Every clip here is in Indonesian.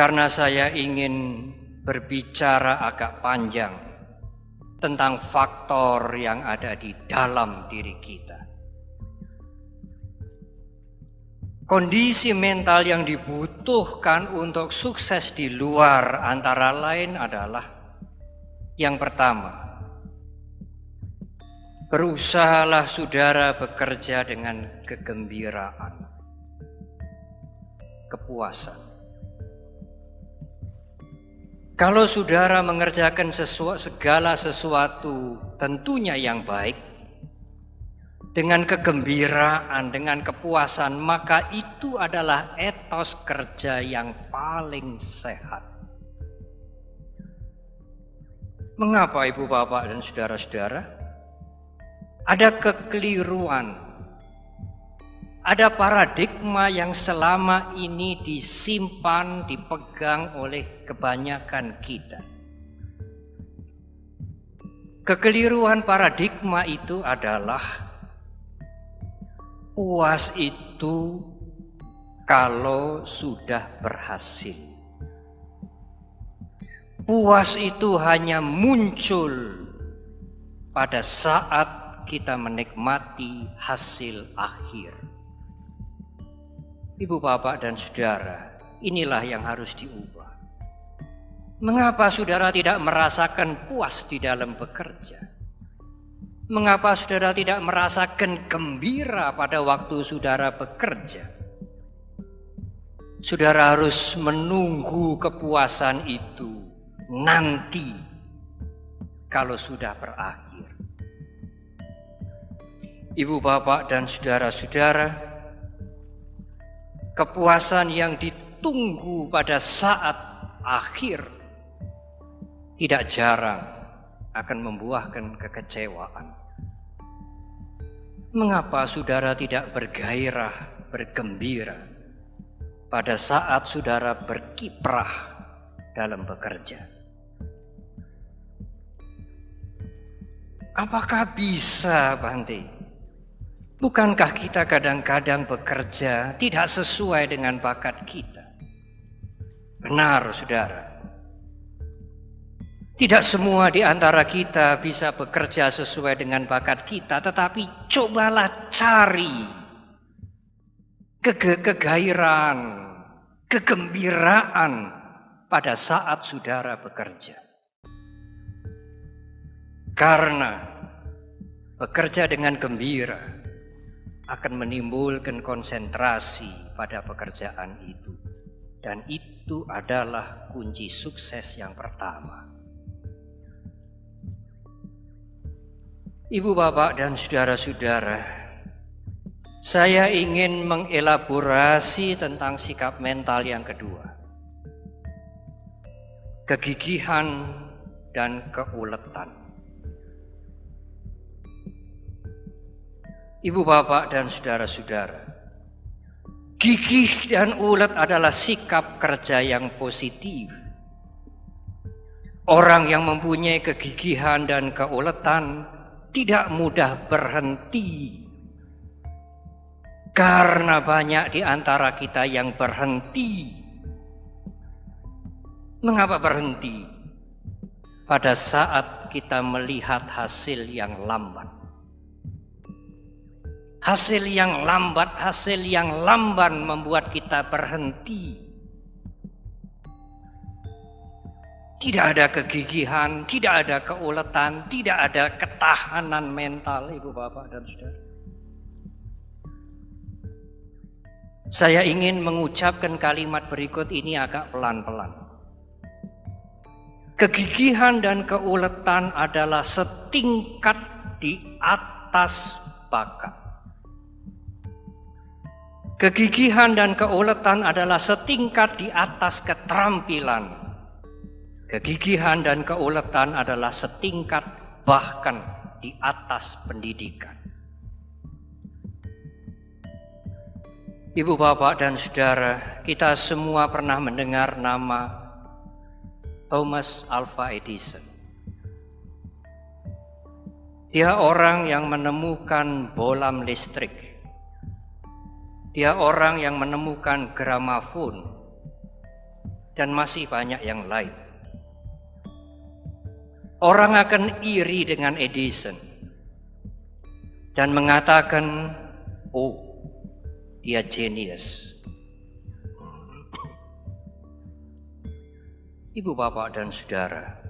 karena saya ingin berbicara agak panjang tentang faktor yang ada di dalam diri kita. Kondisi mental yang dibutuhkan untuk sukses di luar antara lain adalah yang pertama, berusahalah saudara bekerja dengan kegembiraan, kepuasan. Kalau saudara mengerjakan segala sesuatu tentunya yang baik, dengan kegembiraan, dengan kepuasan, maka itu adalah etos kerja yang paling sehat. Mengapa ibu bapak dan saudara-saudara? Ada kekeliruan, ada paradigma yang selama ini disimpan, dipegang oleh kebanyakan kita. Kekeliruan paradigma itu adalah puas itu kalau sudah berhasil. Puas itu hanya muncul pada saat kita menikmati hasil akhir. Ibu bapak dan saudara, inilah yang harus diubah. Mengapa saudara tidak merasakan puas di dalam bekerja? Mengapa saudara tidak merasakan gembira pada waktu saudara bekerja? Saudara harus menunggu kepuasan itu nanti kalau sudah berakhir. Ibu bapak dan saudara-saudara, kepuasan yang ditunggu pada saat akhir tidak jarang akan membuahkan kekecewaan. Mengapa saudara tidak bergairah, bergembira pada saat saudara berkiprah dalam bekerja? Apakah bisa, Bante? Bukankah kita kadang-kadang bekerja tidak sesuai dengan bakat kita? Benar, saudara. Tidak semua di antara kita bisa bekerja sesuai dengan bakat kita, tetapi cobalah cari kegairahan, kegembiraan pada saat saudara bekerja. Karena bekerja dengan gembira akan menimbulkan konsentrasi pada pekerjaan itu. Dan itu adalah kunci sukses yang pertama. Ibu bapak dan saudara-saudara, saya ingin mengelaborasi tentang sikap mental yang kedua. Kegigihan dan keuletan. Ibu bapak dan saudara-saudara, gigih dan ulet adalah sikap kerja yang positif. Orang yang mempunyai kegigihan dan keuletan tidak mudah berhenti. Karena banyak di antara kita yang berhenti. Mengapa berhenti? Pada saat kita melihat hasil yang lambat. Hasil yang lamban membuat kita berhenti. Tidak ada kegigihan, tidak ada keuletan, tidak ada ketahanan mental, ibu bapak dan saudara. Saya ingin mengucapkan kalimat berikut ini agak pelan-pelan. Kegigihan dan keuletan adalah setingkat di atas bakat. Kegigihan dan keuletan adalah setingkat di atas keterampilan. Kegigihan dan keuletan adalah setingkat bahkan di atas pendidikan. Ibu bapak dan saudara, kita semua pernah mendengar nama Thomas Alva Edison. Dia orang yang menemukan bolam listrik. Dia orang yang menemukan gramafon. dan masih banyak yang lain. Orang akan iri dengan Edison dan mengatakan, oh, dia jenius. Ibu, bapak, dan saudara,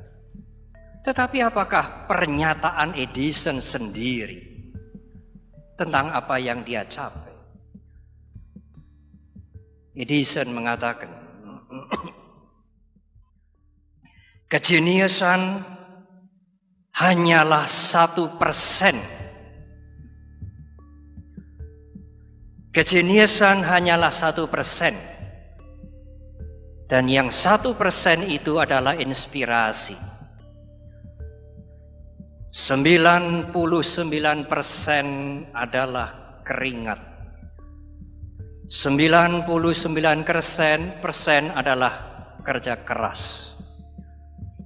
tetapi apakah pernyataan Edison sendiri tentang apa yang dia capai? Edison mengatakan, kejeniusan hanyalah 1%. Kejeniusan hanyalah 1%. Dan yang 1% itu adalah inspirasi. 99% adalah keringat. 99% adalah kerja keras.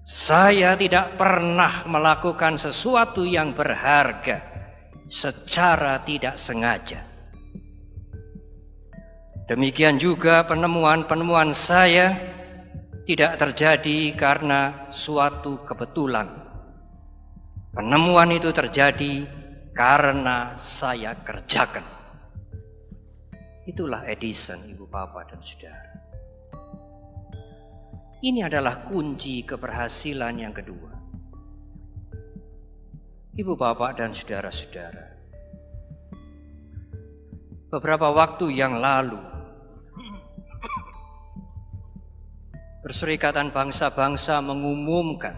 Saya tidak pernah melakukan sesuatu yang berharga secara tidak sengaja. Demikian juga penemuan-penemuan saya tidak terjadi karena suatu kebetulan. Penemuan itu terjadi karena saya kerjakan. Itulah Edison, ibu, bapak, dan saudara. Ini adalah kunci keberhasilan yang kedua. Ibu, bapak, dan saudara-saudara, beberapa waktu yang lalu, Perserikatan Bangsa-Bangsa mengumumkan,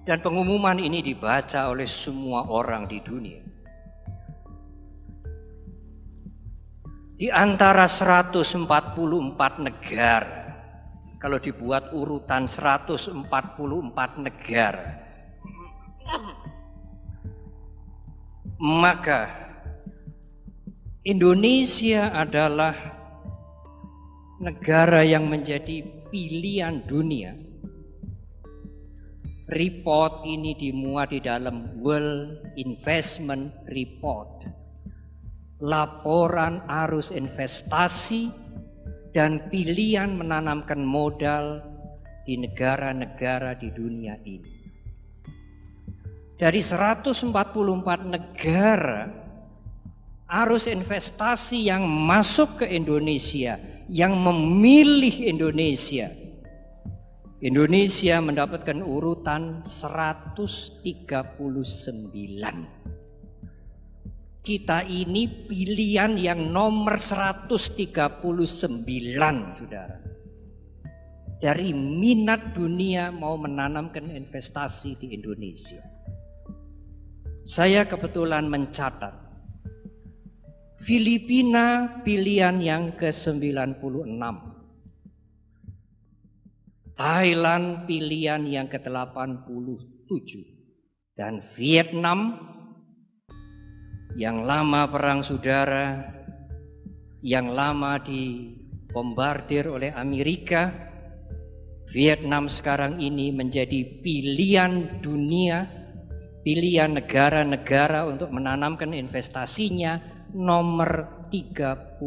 dan pengumuman ini dibaca oleh semua orang di dunia. Di antara 144 negara, kalau dibuat urutan 144 negara, maka Indonesia adalah negara yang menjadi pilihan dunia. Report ini dimuat di dalam World Investment Report, laporan arus investasi dan pilihan menanamkan modal di negara-negara di dunia ini. Dari 144 negara, arus investasi yang masuk ke Indonesia, yang memilih Indonesia, Indonesia mendapatkan urutan 139. Kita ini pilihan yang nomor 139, saudara. Dari minat dunia mau menanamkan investasi di Indonesia. Saya kebetulan mencatat Filipina pilihan yang ke-96, Thailand pilihan yang ke-87, dan Vietnam yang lama perang saudara, yang lama dibombardir oleh Amerika. Vietnam sekarang ini menjadi pilihan dunia, pilihan negara-negara untuk menanamkan investasinya nomor 38.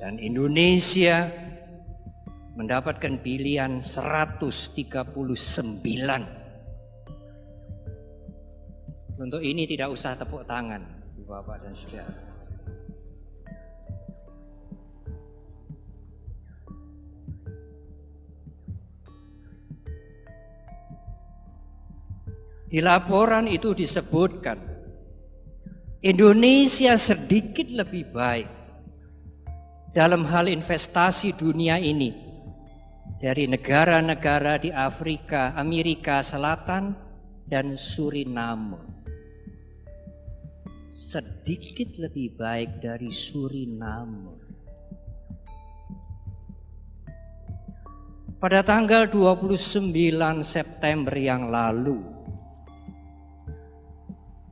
Dan Indonesia mendapatkan pilihan 139. Untuk ini tidak usah tepuk tangan, Bapak dan Saudara. Di laporan itu disebutkan Indonesia sedikit lebih baik dalam hal investasi dunia ini dari negara-negara di Afrika, Amerika Selatan, dan Suriname. Sedikit lebih baik dari Suriname. Pada tanggal 29 September yang lalu,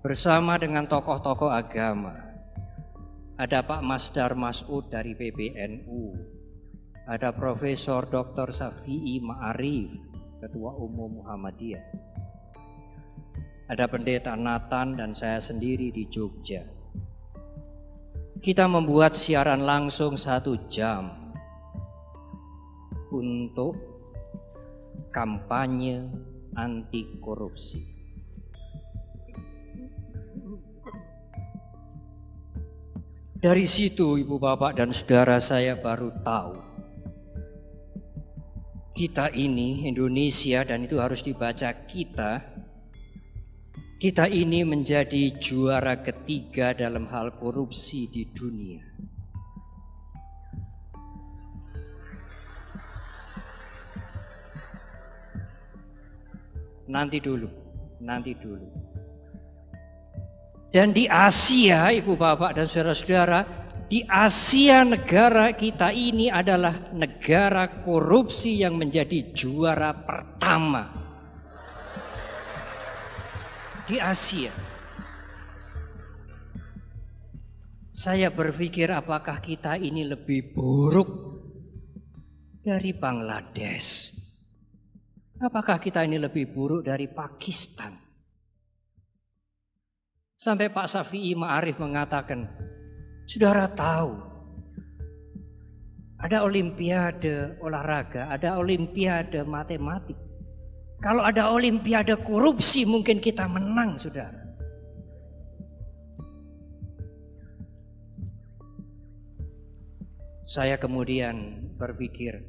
bersama dengan tokoh-tokoh agama, ada Pak Masdar Mas'ud dari PBNU, ada Profesor Dr. Syafi'i Ma'arif, Ketua Umum Muhammadiyah, ada Pendeta Nathan dan saya sendiri di Jogja. kita membuat siaran langsung 1 jam untuk kampanye anti korupsi. Dari situ Ibu Bapak dan Saudara saya baru tahu kita ini Indonesia, dan itu harus dibaca kita ini menjadi juara ketiga dalam hal korupsi di dunia. Nanti dulu. Dan di Asia, Ibu Bapak dan Saudara-saudara, di Asia negara kita ini adalah negara korupsi yang menjadi juara pertama. Di Asia. Saya berpikir apakah kita ini lebih buruk dari Bangladesh? Apakah kita ini lebih buruk dari Pakistan? Sampai Pak Syafi'i Ma'arif mengatakan, saudara tahu, ada olimpiade olahraga, ada olimpiade matematik. Kalau ada olimpiade korupsi mungkin kita menang, saudara. Saya kemudian berpikir,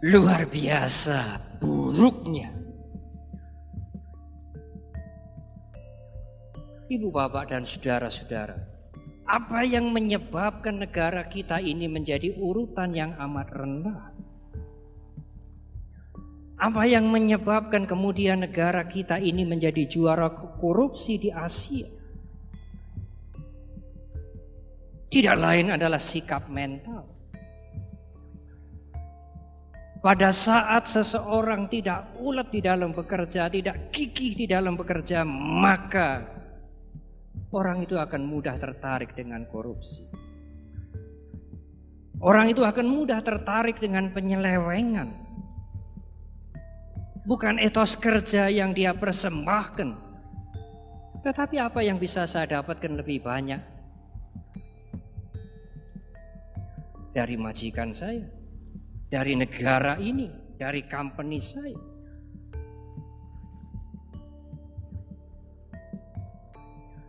luar biasa buruknya. Ibu Bapak dan saudara-saudara, apa yang menyebabkan negara kita ini menjadi urutan yang amat rendah? Apa yang menyebabkan kemudian negara kita ini menjadi juara korupsi di Asia? Tidak lain adalah sikap mental. Pada saat seseorang tidak ulet di dalam bekerja, tidak gigih di dalam bekerja, maka orang itu akan mudah tertarik dengan korupsi. Orang itu akan mudah tertarik dengan penyelewengan. Bukan etos kerja yang dia persembahkan, tetapi apa yang bisa saya dapatkan lebih banyak dari majikan saya, dari negara ini, dari company saya.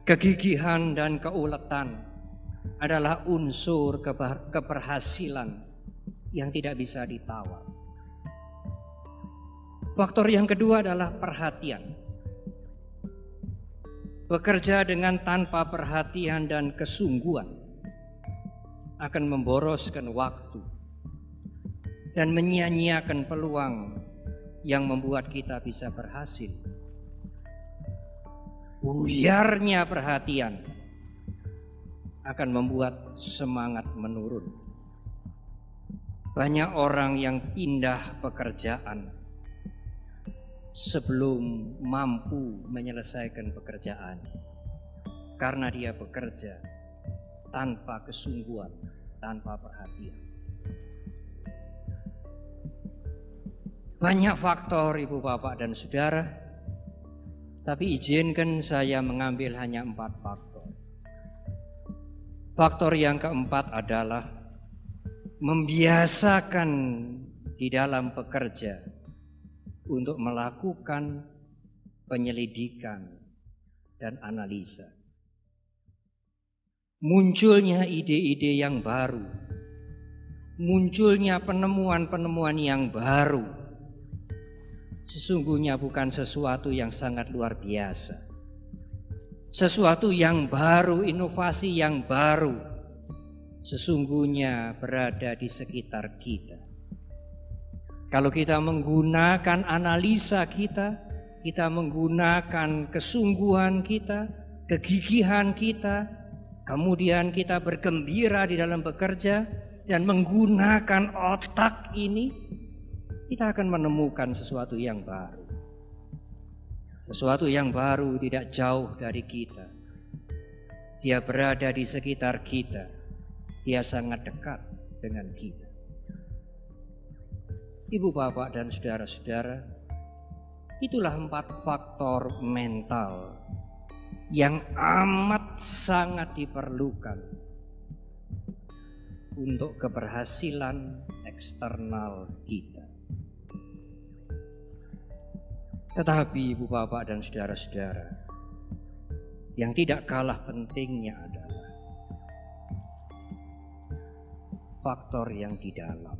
Kegigihan dan keuletan adalah unsur keberhasilan yang tidak bisa ditawar. Faktor yang kedua adalah perhatian. Bekerja dengan tanpa perhatian dan kesungguhan akan memboroskan waktu dan menyia-nyiakan peluang yang membuat kita bisa berhasil. Buyarnya perhatian akan membuat semangat menurun. Banyak orang yang pindah pekerjaan sebelum mampu menyelesaikan pekerjaan karena dia bekerja tanpa kesungguhan, tanpa perhatian. Banyak faktor Ibu Bapak dan Saudara, tapi izinkan saya mengambil hanya 4 faktor. Faktor yang keempat adalah membiasakan di dalam bekerja untuk melakukan penyelidikan dan analisa. Munculnya ide-ide yang baru, munculnya penemuan-penemuan yang baru, sesungguhnya bukan sesuatu yang sangat luar biasa. Sesuatu yang baru, inovasi yang baru, sesungguhnya berada di sekitar kita. Kalau kita menggunakan analisa kita menggunakan kesungguhan kita, kegigihan kita, kemudian kita bergembira di dalam bekerja dan menggunakan otak ini, kita akan menemukan sesuatu yang baru. Sesuatu yang baru tidak jauh dari kita. Dia berada di sekitar kita. Dia sangat dekat dengan kita. Ibu Bapak dan saudara-saudara, itulah 4 faktor mental yang amat sangat diperlukan untuk keberhasilan eksternal kita. Tetapi Ibu Bapak dan saudara-saudara, yang tidak kalah pentingnya adalah faktor yang di dalam.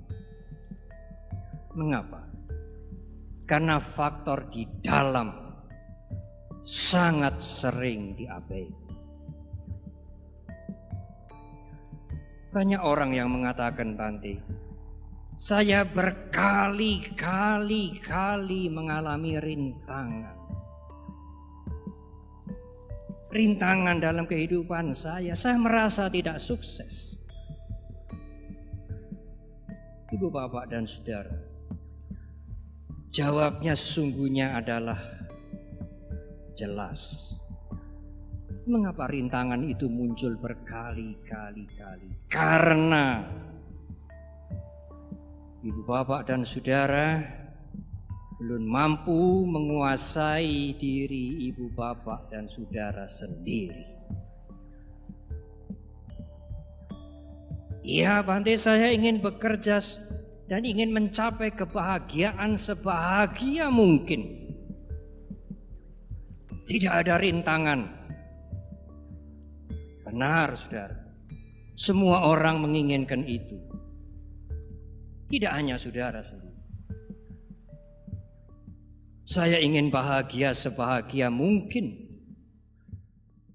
Mengapa? Karena faktor di dalam sangat sering diabaikan. Banyak orang yang mengatakan, Bante, saya berkali-kali mengalami rintangan. Rintangan dalam kehidupan saya merasa tidak sukses. Ibu, Bapak, dan saudara, jawabnya sesungguhnya adalah jelas. Mengapa rintangan itu muncul berkali-kali? Karena Ibu, Bapak, dan saudara belum mampu menguasai diri Ibu, Bapak, dan saudara sendiri. Ya, Bante, saya ingin bekerja dan ingin mencapai kebahagiaan sebahagia mungkin. Tidak ada rintangan. Benar, saudara. Semua orang menginginkan itu. Tidak hanya saudara sendiri. Saya ingin bahagia sebahagia mungkin.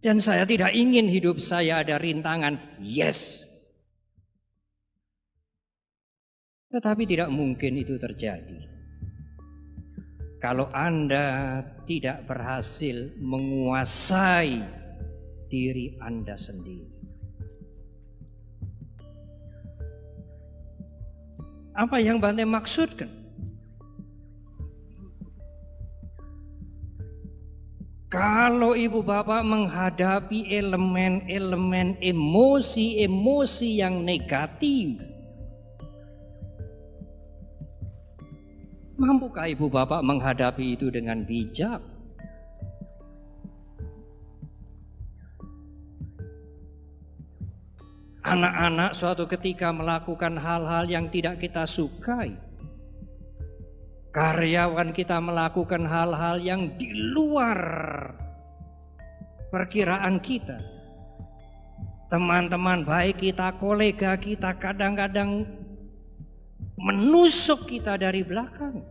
Dan saya tidak ingin hidup saya ada rintangan. Yes. Tetapi tidak mungkin itu terjadi kalau Anda tidak berhasil menguasai diri Anda sendiri. Apa yang Bante maksudkan? Kalau Ibu Bapak menghadapi elemen-elemen emosi-emosi yang negatif, mampukah Ibu Bapak menghadapi itu dengan bijak? Anak-anak suatu ketika melakukan hal-hal yang tidak kita sukai. Karyawan kita melakukan hal-hal yang di luar perkiraan kita. Teman-teman baik kita, kolega kita kadang-kadang menusuk kita dari belakang.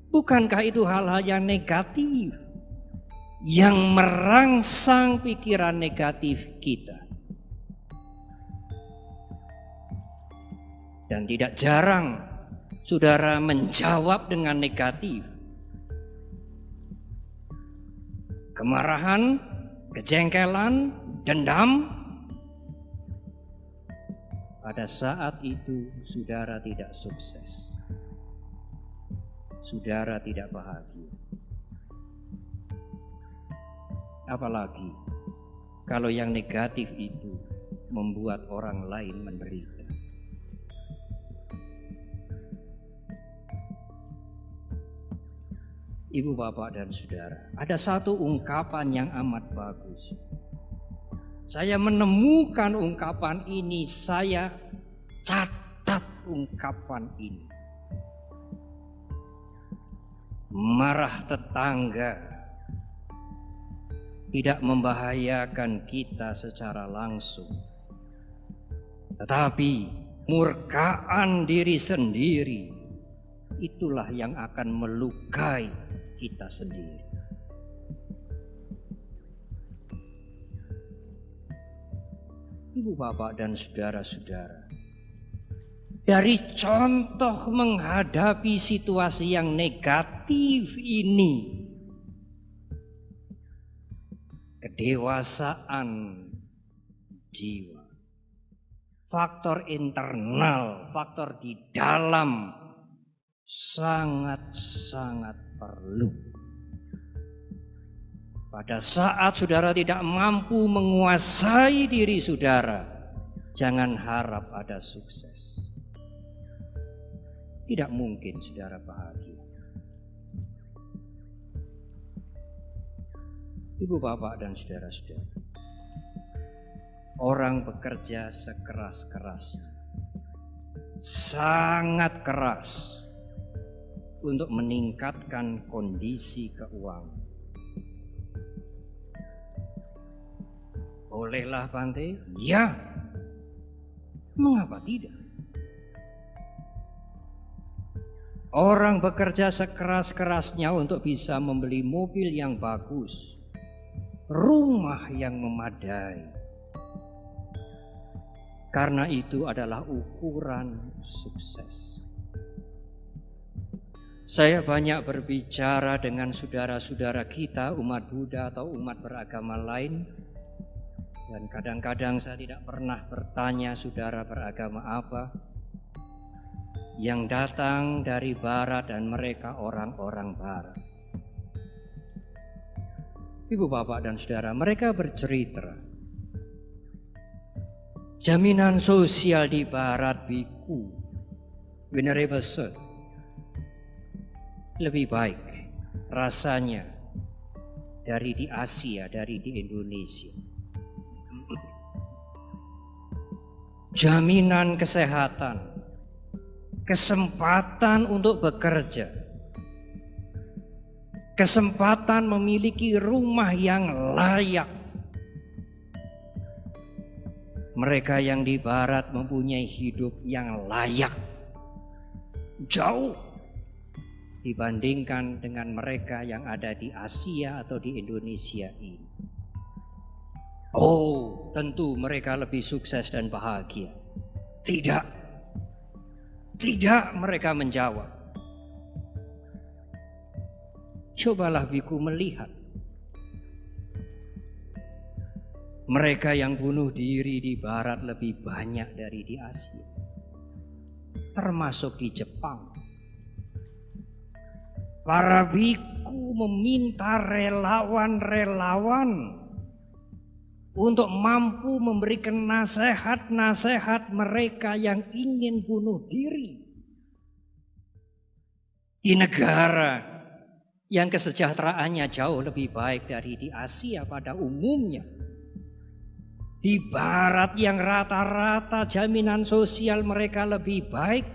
Bukankah itu hal-hal yang negatif yang merangsang pikiran negatif kita? Dan tidak jarang saudara menjawab dengan negatif. Kemarahan, kejengkelan, dendam. Pada saat itu saudara tidak sukses. Saudara tidak bahagia. Apalagi kalau yang negatif itu membuat orang lain menderita. Ibu, Bapak, dan saudara, ada satu ungkapan yang amat bagus. Saya menemukan ungkapan ini, saya catat ungkapan ini. Marah tetangga tidak membahayakan kita secara langsung, tetapi murkaan diri sendiri itulah yang akan melukai kita sendiri. Ibu, Bapak, dan saudara-saudara, dari contoh menghadapi situasi yang negatif ini, kedewasaan jiwa, faktor internal, faktor di dalam sangat-sangat perlu. Pada saat saudara tidak mampu menguasai diri saudara, jangan harap ada sukses. Tidak mungkin saudara bahagia. Ibu, bapak, dan saudara-saudara, orang bekerja sekeras-kerasnya, sangat keras untuk meningkatkan kondisi keuangan. Bolehlah Bante? Ya. Mengapa tidak? Orang bekerja sekeras-kerasnya untuk bisa membeli mobil yang bagus, rumah yang memadai. Karena itu adalah ukuran sukses. Saya banyak berbicara dengan saudara-saudara kita, umat Buddha atau umat beragama lain. Dan kadang-kadang saya tidak pernah bertanya saudara beragama apa yang datang dari barat dan mereka orang-orang barat. Ibu, bapak, dan saudara, mereka bercerita jaminan sosial di barat biku, Venerable Sir, lebih baik rasanya dari di Asia, dari di Indonesia. Jaminan kesehatan, kesempatan untuk bekerja, kesempatan memiliki rumah yang layak. Mereka yang di barat mempunyai hidup yang layak, jauh dibandingkan dengan mereka yang ada di Asia atau di Indonesia ini. Oh, tentu mereka lebih sukses dan bahagia. Tidak, mereka menjawab. Cobalah biku melihat mereka yang bunuh diri di barat lebih banyak dari di Asia, termasuk di Jepang. Para biku meminta relawan-relawan untuk mampu memberikan nasihat-nasihat mereka yang ingin bunuh diri. Di negara yang kesejahteraannya jauh lebih baik dari di Asia pada umumnya. Di barat yang rata-rata jaminan sosial mereka lebih baik,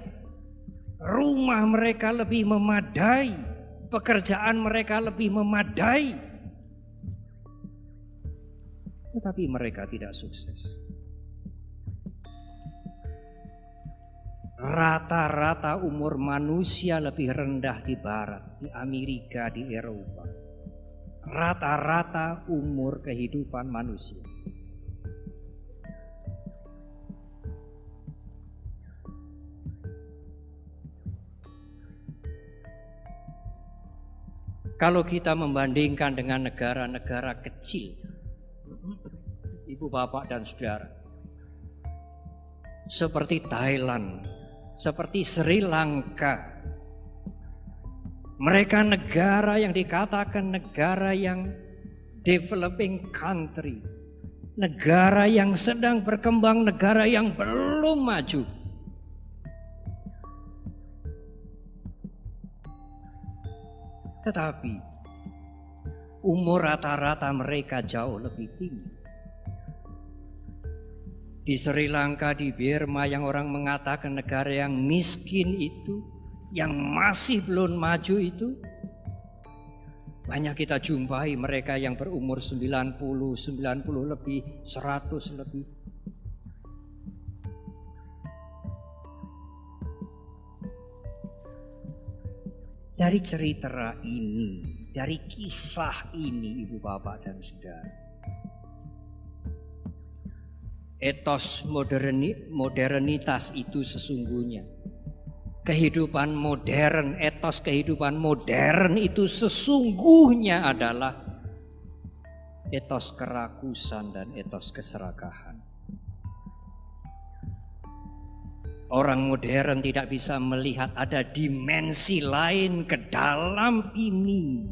rumah mereka lebih memadai, pekerjaan mereka lebih memadai. Tetapi mereka tidak sukses. Rata-rata umur manusia lebih rendah di barat, di Amerika, di Eropa. Rata-rata umur kehidupan manusia. Kalau kita membandingkan dengan negara-negara kecil, ibu, bapak, dan saudara, seperti Thailand, seperti Sri Lanka, mereka negara yang dikatakan negara yang developing country, negara yang sedang berkembang, negara yang belum maju. Tetapi umur rata-rata mereka jauh lebih tinggi. Di Sri Lanka, di Burma yang orang mengatakan negara yang miskin itu, yang masih belum maju itu, banyak kita jumpai mereka yang berumur 90 lebih, 100 lebih. Dari cerita ini, dari kisah ini, ibu, bapak, dan saudara, etos modernitas itu sesungguhnya, kehidupan modern, etos kehidupan modern itu sesungguhnya adalah etos kerakusan dan etos keserakahan. Orang modern tidak bisa melihat ada dimensi lain ke dalam ini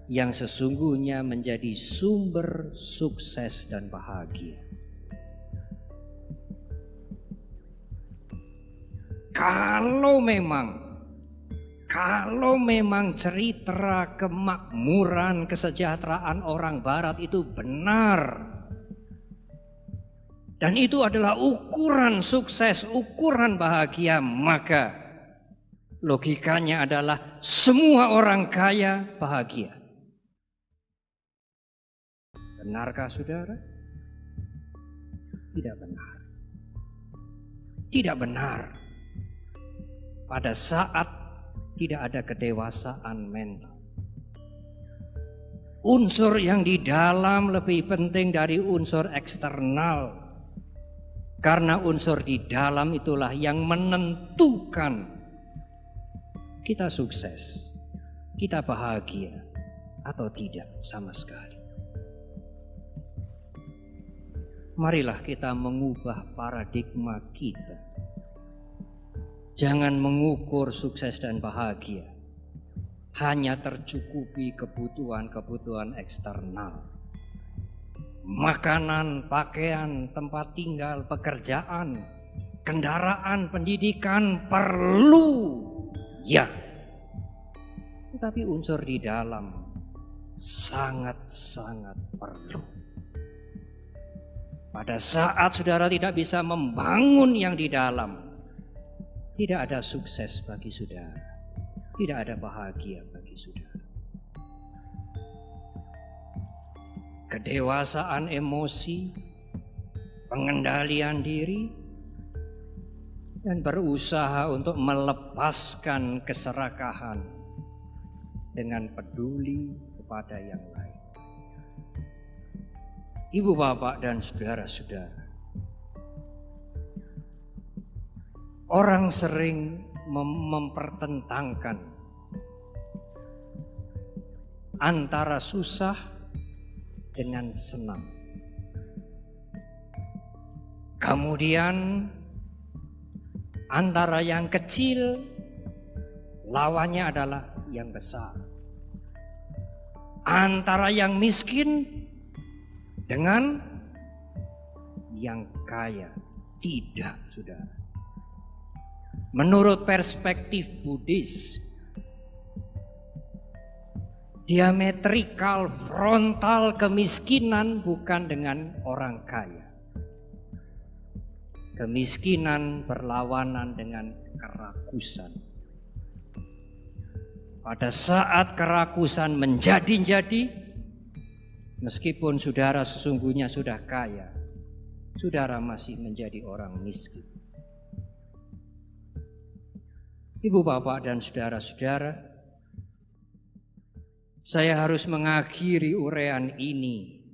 yang sesungguhnya menjadi sumber sukses dan bahagia. Kalau memang cerita kemakmuran, kesejahteraan orang Barat itu benar, dan itu adalah ukuran sukses, ukuran bahagia, maka logikanya adalah semua orang kaya bahagia. Benarkah saudara? Tidak benar. Tidak benar. Pada saat tidak ada kedewasaan mental. Unsur yang di dalam lebih penting dari unsur eksternal. Karena unsur di dalam itulah yang menentukan kita sukses, kita bahagia atau tidak sama sekali. Marilah kita mengubah paradigma kita. Jangan mengukur sukses dan bahagia hanya tercukupi kebutuhan-kebutuhan eksternal. Makanan, pakaian, tempat tinggal, pekerjaan, kendaraan, pendidikan perlu, ya. Tetapi unsur di dalam sangat-sangat perlu. Pada saat saudara tidak bisa membangun yang di dalam, tidak ada sukses bagi saudara, tidak ada bahagia bagi saudara. Kedewasaan emosi, pengendalian diri, dan berusaha untuk melepaskan keserakahan dengan peduli kepada yang lain. Ibu, bapak, dan saudara-saudara, orang sering mempertentangkan antara susah dengan senang. Kemudian antara yang kecil lawannya adalah yang besar. Antara yang miskin dengan yang kaya. Tidak, saudara. Menurut perspektif Buddhis, diametrikal frontal kemiskinan bukan dengan orang kaya. Kemiskinan berlawanan dengan kerakusan. Pada saat kerakusan menjadi-jadi, meskipun saudara sesungguhnya sudah kaya, saudara masih menjadi orang miskin. Ibu, bapak, dan saudara-saudara, saya harus mengakhiri uraian ini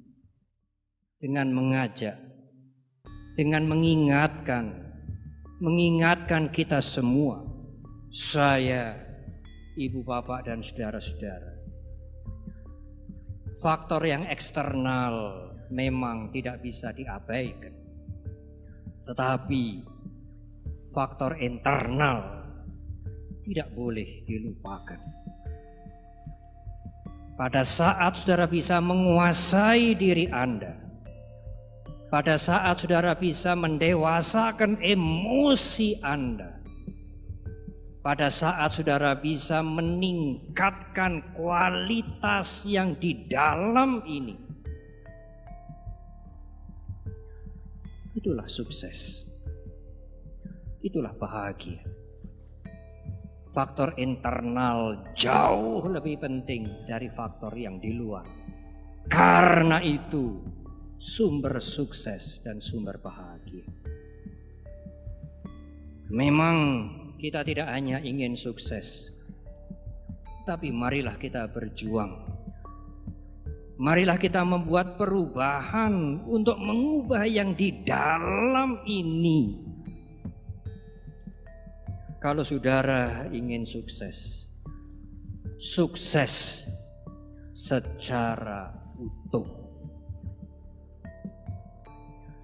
dengan mengajak, dengan mengingatkan kita semua, saya, ibu, bapak, dan saudara-saudara. Faktor yang eksternal memang tidak bisa diabaikan, tetapi faktor internal tidak boleh dilupakan. Pada saat saudara bisa menguasai diri Anda, pada saat saudara bisa mendewasakan emosi Anda, pada saat saudara bisa meningkatkan kualitas yang di dalam ini, itulah sukses, itulah bahagia. Faktor internal jauh lebih penting dari faktor yang di luar. Karena itu sumber sukses dan sumber bahagia. Memang kita tidak hanya ingin sukses, tapi marilah kita berjuang. Marilah kita membuat perubahan untuk mengubah yang di dalam ini. Kalau saudara ingin sukses, sukses secara utuh,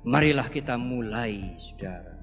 marilah kita mulai, saudara.